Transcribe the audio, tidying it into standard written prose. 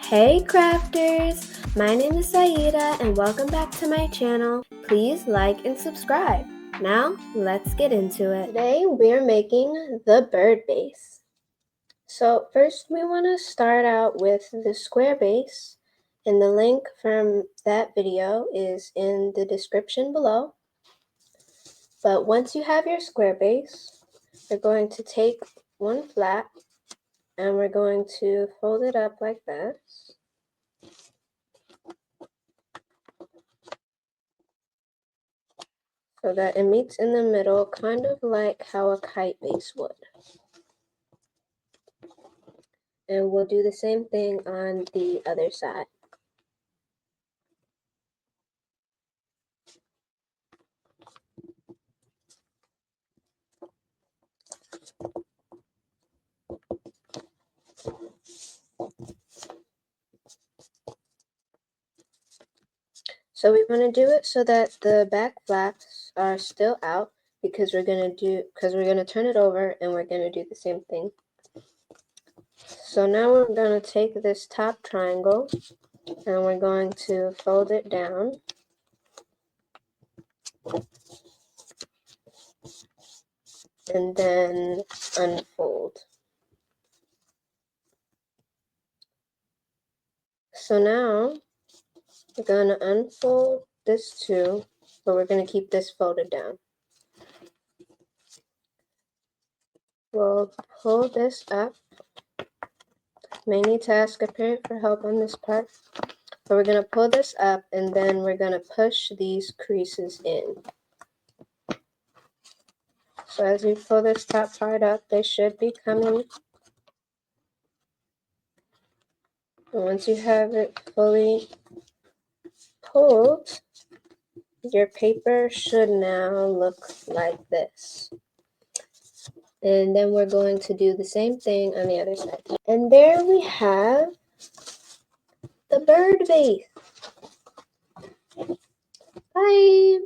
Hey crafters! My name is Saida and welcome back to my channel. Please like and subscribe. Now, let's get into it. Today we're making the bird base. So first we want to start out with the square base, and the link from that video is in the description below. But once you have your square base, we're going to take one flat and we're going to fold it up like this. So that it meets in the middle, kind of like how a kite base would. And we'll do the same thing on the other side. So we want to do it so that the back flaps are still out, because we're going to turn it over and we're going to do the same thing. So now we're going to take this top triangle and we're going to fold it down. And then unfold. So now we're going to unfold this too, but we're going to keep this folded down. We'll pull this up. May need to ask a parent for help on this part. But we're going to pull this up and then we're going to push these creases in. So as you pull this top part up, they should be coming. And once you have it fully pulled, your paper should now look like this. And then we're going to do the same thing on the other side. And there we have the bird base. Bye!